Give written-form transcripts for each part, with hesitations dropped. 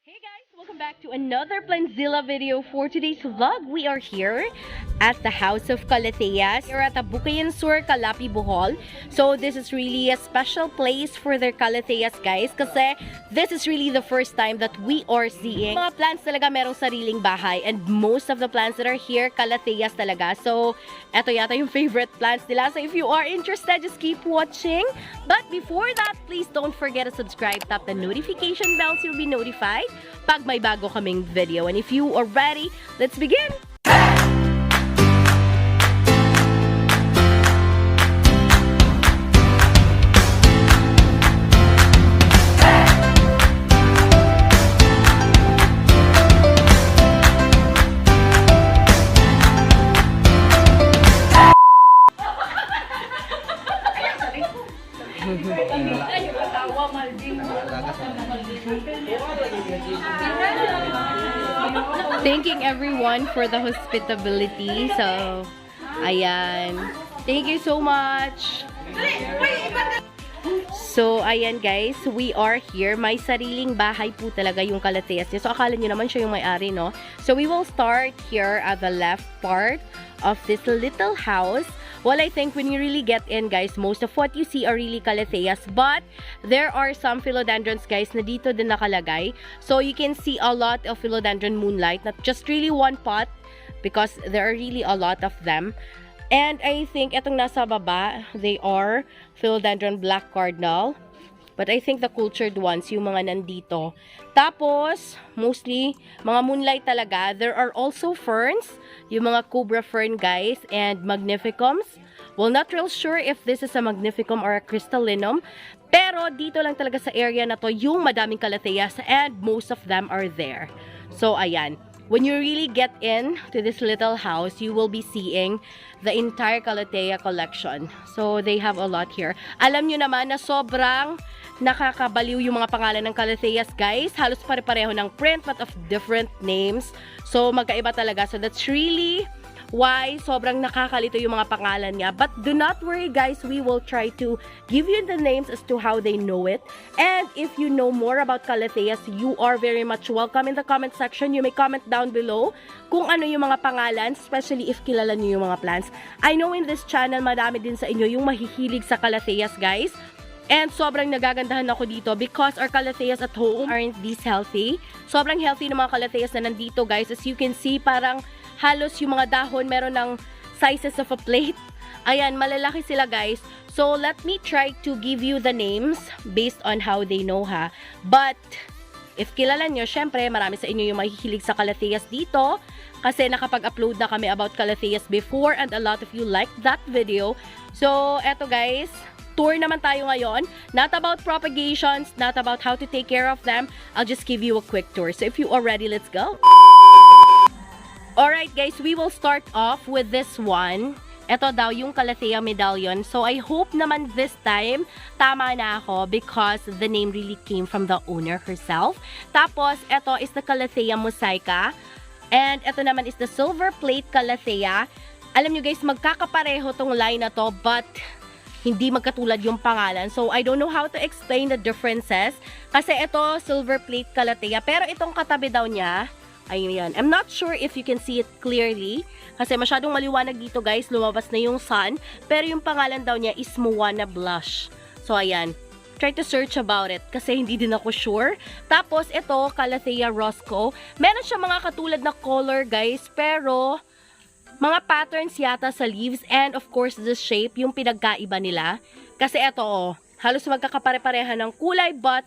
Hey guys, welcome back to another PLANTZILLA video. For today's vlog, we are here at the house of Calatheas. Here at Bukayan Sur, Calathea Bohol. So this is really a special place for their Calatheas, guys, kasi this is really the first time that we are seeing mga plants talaga merong sariling bahay, and most of the plants that are here, Calatheas talaga. So eto yata yung favorite plants nila. So if you are interested, just keep watching. But before that, please don't forget to subscribe, tap the notification bell so you'll be notified pag may bago kaming video. And if you are ready, let's begin! Thanking everyone for the hospitality. So, ayan. Thank you so much. So, ayan guys, we are here. May sariling bahay po talaga yung Calatheas niya. So, akala nyo naman siya yung may-ari, no? So, we will start here at the left part of this little house. Well, I think when you really get in, guys, most of what you see are really Calatheas. But, there are some Philodendrons, guys, na dito din nakalagay. So, you can see a lot of Philodendron moonlight. Not just really one pot, because there are really a lot of them. And I think itong nasa baba, they are Philodendron black cardinal. But I think the cultured ones, yung mga nandito. Tapos, mostly, mga moonlight talaga. There are also ferns, yung mga cobra fern, guys, and magnificums. Well, not real sure if this is a magnificum or a crystallinum. Pero, dito lang talaga sa area na to, yung madaming Calatheas, and most of them are there. So, ayan. When you really get in to this little house, you will be seeing the entire Calathea collection. So, they have a lot here. Alam nyo naman na sobrang nakakabaliw yung mga pangalan ng Calatheas, guys. Halos pare-pareho ng print but of different names. So, magkaiba talaga. So, that's really why sobrang nakakalito yung mga pangalan niya. But do not worry, guys. We will try to give you the names as to how they know it. And if you know more about Calatheas, you are very much welcome in the comment section. You may comment down below kung ano yung mga pangalan, especially if kilala niyo yung mga plants. I know in this channel, madami din sa inyo yung mahihilig sa Calatheas, guys. And sobrang nagagandahan ako dito because our Calatheas at home aren't this healthy. Sobrang healthy ng mga Calatheas na nandito, guys. As you can see, parang halos yung mga dahon meron ng sizes of a plate. Ayan, malalaki sila, guys. So, let me try to give you the names based on how they know, ha. But, if kilala nyo, syempre, marami sa inyo yung mahihilig sa Calatheas dito. Kasi nakapag-upload na kami about Calatheas before and a lot of you liked that video. So, eto guys, tour naman tayo ngayon. Not about propagations, not about how to take care of them. I'll just give you a quick tour. So, if you are ready, let's go. Alright guys, we will start off with this one. Ito daw yung Calathea medallion. So, I hope naman this time, tama na ako because the name really came from the owner herself. Tapos, ito is the Calathea mosaica. And ito naman is the silver plate Calathea. Alam nyo guys, magkakapareho tong line na to, but hindi magkatulad yung pangalan. So, I don't know how to explain the differences. Kasi ito, silver plate Calathea. Pero itong katabi daw niya, ayan. I'm not sure if you can see it clearly. Kasi masyadong maliwanag dito, guys. Lumabas na yung sun. Pero yung pangalan daw niya is Moana Blush. So, ayan. Try to search about it. Kasi hindi din ako sure. Tapos, ito, Calathea Roscoe. Meron siya mga katulad na color, guys. Pero, mga patterns yata sa leaves. And, of course, the shape, yung pinagkaiba nila. Kasi ito, oh, halos magkakapare-pareha ng kulay. But,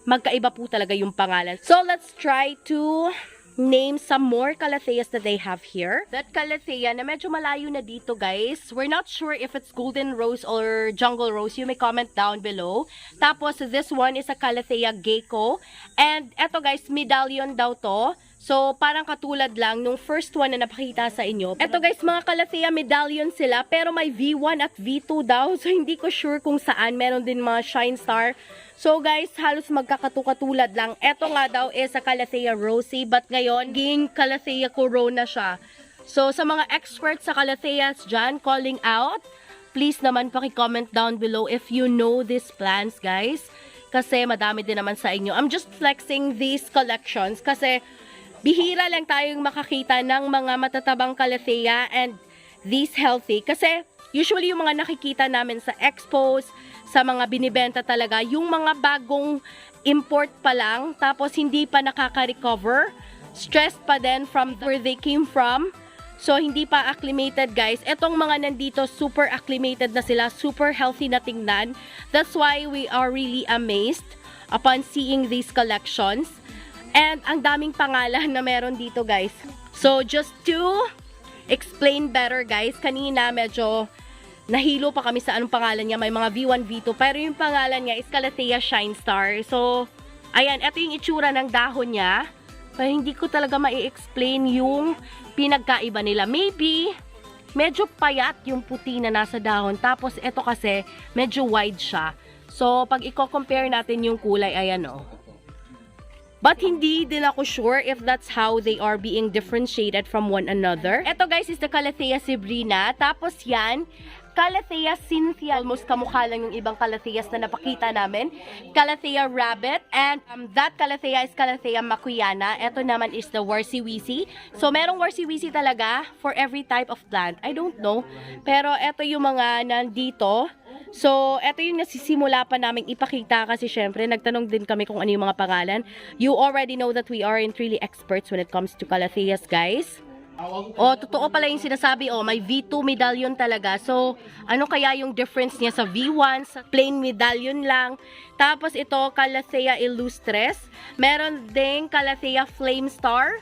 magkaiba po talaga yung pangalan. So, let's try to name some more Calatheas that they have here. That Calathea na medyo malayo na dito, guys. We're not sure if it's golden rose or jungle rose. You may comment down below. Tapos, this one is a Calathea gecko. And eto guys, medallion daw to. So, parang katulad lang nung first one na napakita sa inyo. Eto guys, mga Calathea medallion sila. Pero may V1 at V2 daw. So, hindi ko sure kung saan. Meron din mga shine star. So guys, halos magkakatulad lang. Ito nga daw is sa Calathea rosea, but ngayon, ging Calathea corona siya. So sa mga experts sa Calatheas dyan, calling out, please naman paki-comment down below if you know these plants, guys. kasi madami din naman sa inyo. I'm just flexing these collections kasi bihira lang tayong makakita ng mga matatabang Calathea and these healthy. Kasi usually yung mga nakikita namin sa expos, sa mga binibenta talaga, yung mga bagong import pa lang, tapos hindi pa nakaka-recover, stressed pa din from where they came from. So, hindi pa acclimated, guys. Etong mga nandito, super acclimated na sila. Super healthy na tingnan. That's why we are really amazed upon seeing these collections. And ang daming pangalan na meron dito, guys. So, just to explain better, guys. Kanina, medyo nahilo pa kami sa anong pangalan niya. May mga V1, V2. Pero yung pangalan niya is Calathea Shine Star. So, ayan. Ito yung itsura ng dahon niya. Pero hindi ko talaga mai-explain yung pinagkaiba nila. Maybe, medyo payat yung puti na nasa dahon. Tapos, ito kasi, medyo wide siya. So, pag i-compare natin yung kulay, ayan o. But hindi din ako sure if that's how they are being differentiated from one another. Ito guys is the Calathea Sibrina. Tapos yan, Calathea Cynthia. Almost kamukha lang yung ibang Calatheas na napakita namin. Calathea Rabbit. And that Calathea is Calathea Makuyana. Ito naman is the Warsiwisi. So, merong Warsiwisi talaga for every type of plant. I don't know. Pero ito yung mga nandito. So, ito yung nasisimula pa namin ipakita kasi syempre, nagtanong din kami kung ano yung mga pangalan. You already know that we aren't really experts when it comes to Calatheas, guys. Oh, totoo pala yung sinasabi, oh, may V2 medallion talaga. So, ano kaya yung difference niya sa V1, sa plain medallion lang. Tapos ito, Calathea Illustres. Meron ding Calathea Flame Star.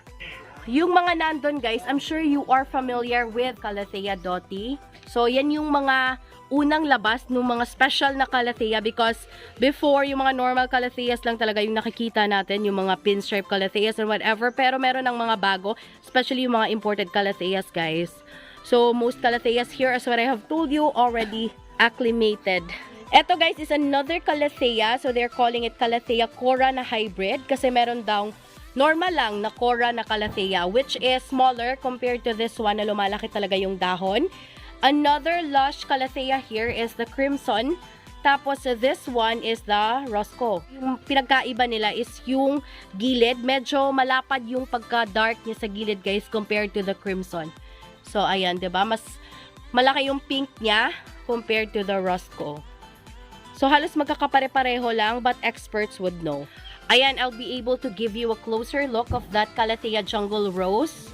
Yung mga nandun, guys, I'm sure you are familiar with Calathea Doti. So, yan yung mga unang labas ng mga special na Calathea because before, yung mga normal Calatheas lang talaga yung nakikita natin, yung mga pinstripe Calatheas and whatever, pero meron ng mga bago, especially yung mga imported Calatheas, guys. So, most Calatheas here, as what I have told you, already acclimated. Ito, guys, is another Calathea. So, they're calling it Calathea Cora na hybrid kasi meron daw normal lang na Cora na Calathea, which is smaller compared to this one na lumalaki talaga yung dahon. Another Lush Calathea here is the Crimson. Tapos, this one is the Roscoe. Yung pinagkaiba nila is yung gilid. Medyo malapad yung pagka-dark niya sa gilid, guys, compared to the Crimson. So, ayan, diba? Mas malaki yung pink niya compared to the Roscoe. So, halos magkakapare-pareho lang, but experts would know. Ayan, I'll be able to give you a closer look of that Calathea Jungle Rose.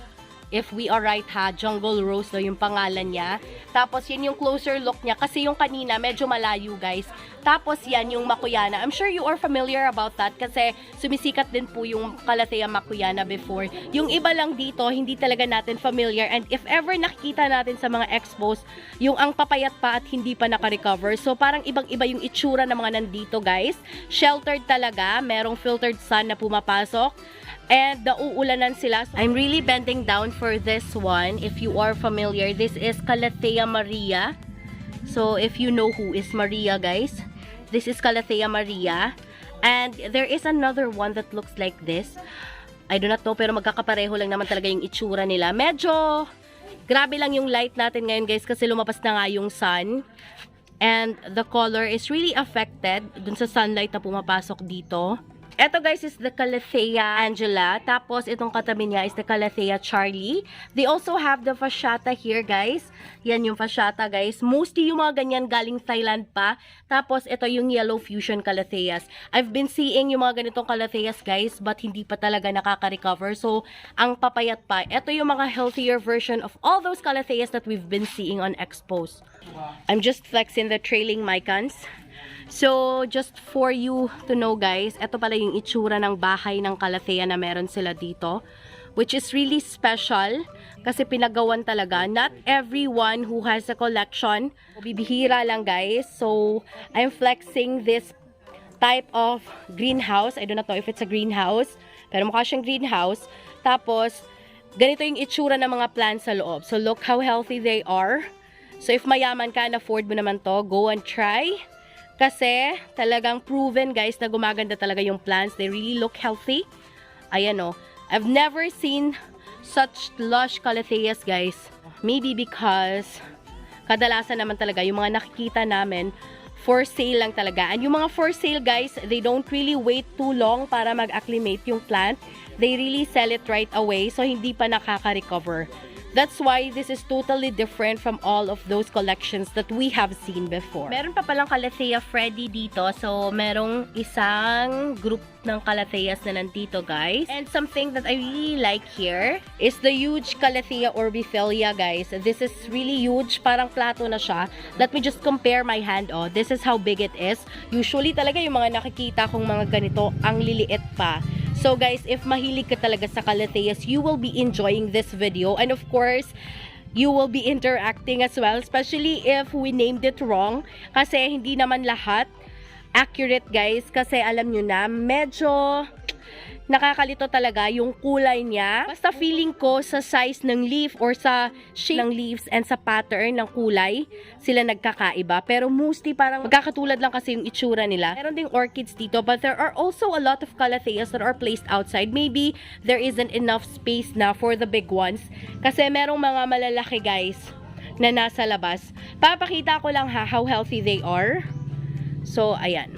If we are right ha, Jungle Rose daw yung pangalan niya. Tapos yun yung closer look niya kasi yung kanina medyo malayo, guys. Tapos yan yung Makuyana. I'm sure you are familiar about that kasi sumisikat din po yung Calathea Makuyana before. Yung iba lang dito, hindi talaga natin familiar. And if ever nakikita natin sa mga expos, yung ang papayat pa at hindi pa naka-recover. So parang ibang-iba yung itsura ng mga nandito, guys. Sheltered talaga. Merong filtered sun na pumapasok. And nauulanan sila. I'm really bending down for this one. If you are familiar, this is Calathea Maria. So, if you know who is Maria, guys, this is Calathea Maria. And there is another one that looks like this. I do not know, pero magkakapareho lang naman talaga yung itsura nila. Medyo grabe lang yung light natin ngayon, guys, kasi lumabas na nga yung sun. And the color is really affected dun sa sunlight na pumapasok dito. Ito, guys, is the Calathea Angela. Tapos, itong katabi niya is the Calathea Charlie. They also have the fasciata here, guys. Yan yung fasciata, guys. Mostly yung mga ganyan galing Thailand pa. Tapos, ito yung Yellow Fusion Calatheas. I've been seeing yung mga ganitong Calatheas, guys, but hindi pa talaga nakaka-recover. So, ang papayat pa. Ito yung mga healthier version of all those Calatheas that we've been seeing on expos. I'm just flexing the trailing mycans. So, just for you to know, guys, ito pala yung itsura ng bahay ng Calathea na meron sila dito. Which is really special kasi pinagawan talaga. Not everyone who has a collection. Bibihira lang, guys. So, I'm flexing this type of greenhouse. I do not know if it's a greenhouse. Pero mukha siyang greenhouse. Tapos, ganito yung itsura ng mga plants sa loob. So, look how healthy they are. So, if mayaman ka and afford mo naman to, go and try. Kasi talagang proven, guys, na gumaganda talaga yung plants. They really look healthy. Ayan o. I've never seen such lush Calatheas, guys. Maybe because kadalasan naman talaga yung mga nakikita namin for sale lang talaga. And yung mga for sale, guys, they don't really wait too long para mag-acclimate yung plant. They really sell it right away, so hindi pa nakaka-recover. That's why this is totally different from all of those collections that we have seen before. Meron pa palang Calathea Freddy dito. So, merong isang group ng Calatheas na nandito, guys. And something that I really like here is the huge Calathea orbifelia, guys. This is really huge. Parang plato na siya. Let me just compare my hand, oh. This is how big it is. Usually talaga yung mga nakikita kong mga ganito, ang liliit pa. So guys, if mahilig ka talaga sa Calatheas, you will be enjoying this video. And of course, you will be interacting as well. Especially if we named it wrong. Kasi hindi naman lahat accurate, guys. Kasi alam nyo na, medyo nakakalito talaga yung kulay niya. Basta feeling ko sa size ng leaf or sa shape ng leaves and sa pattern ng kulay, sila nagkakaiba. Pero mostly parang magkakatulad lang kasi yung itsura nila. Meron ding orchids dito, but there are also a lot of Calatheas that are placed outside. Maybe there isn't enough space na for the big ones. Kasi merong mga malalaki, guys, na nasa labas. Papakita ko lang how healthy they are. So, ayan.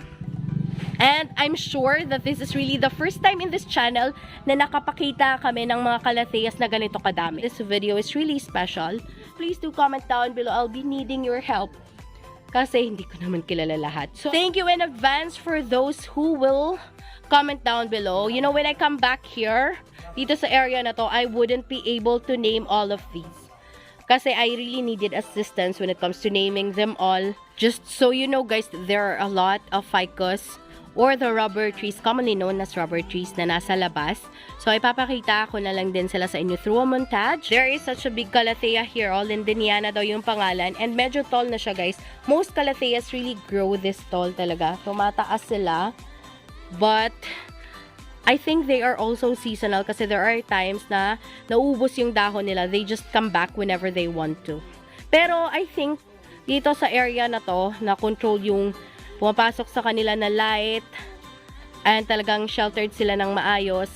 And I'm sure that this is really the first time in this channel na nakapakita kami ng mga Calatheas na ganito kadami. This video is really special. Please do comment down below. I'll be needing your help. Kasi hindi ko naman kilala lahat. So, thank you in advance for those who will comment down below. You know, when I come back here, dito sa area na to, I wouldn't be able to name all of these. Kasi I really needed assistance when it comes to naming them all. Just so you know, guys, there are a lot of ficus or the rubber trees, commonly known as rubber trees, na nasa labas. So, ipapakita ko na lang din sila sa inyo through a montage. There is such a big Calathea here. All Lindeniana daw yung pangalan. And medyo tall na siya, guys. Most Calatheas really grow this tall talaga. Tumataas sila. But I think they are also seasonal kasi there are times na naubos yung dahon nila. They just come back whenever they want to. Pero I think dito sa area na to, na control yung pumapasok sa kanila na light and talagang sheltered sila ng maayos,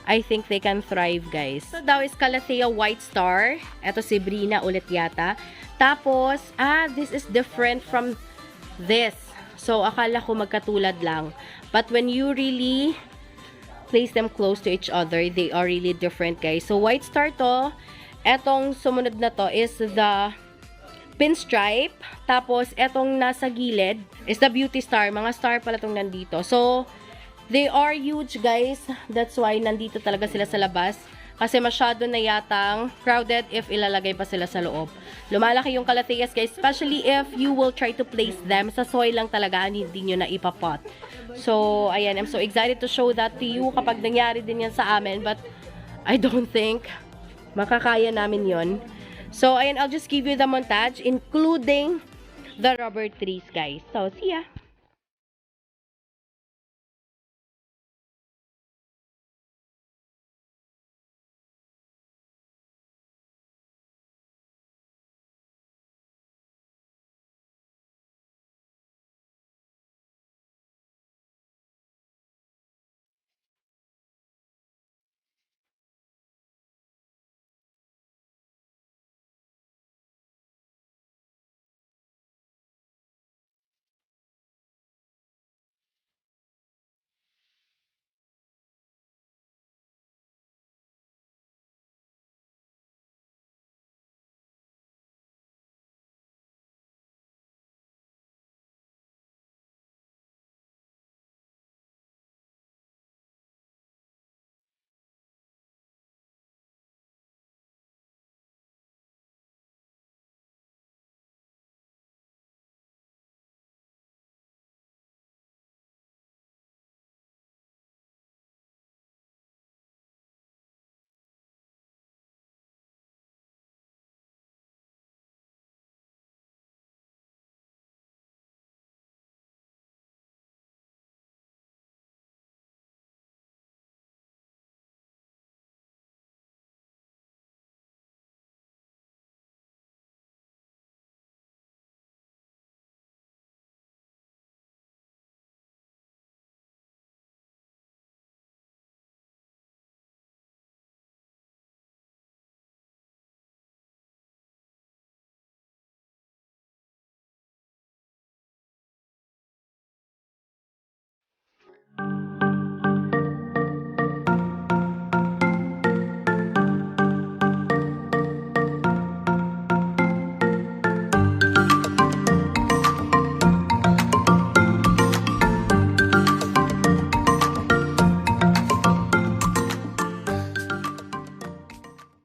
I think they can thrive, guys. So, daw is Calathea White Star. Ito si Brina ulit yata. Tapos, this is different from this. So, akala ko magkatulad lang. But when you really place them close to each other, they are really different, guys. So, White Star to. Etong sumunod na to is the pinstripe. Tapos, etong nasa gilid is the beauty star. Mga star pala itong nandito. So, they are huge, guys. That's why nandito talaga sila sa labas. Kasi masyado na yatang crowded if ilalagay pa sila sa loob. Lumalaki yung Calatheas, guys. Especially if you will try to place them sa soil lang talaga. Hindi nyo na ipapot. So, ayan. I'm so excited to show that to you kapag nangyari din yan sa amin. But, I don't think makakaya namin yon. So, ayan, I'll just give you the montage, including the rubber trees, guys. So, see ya!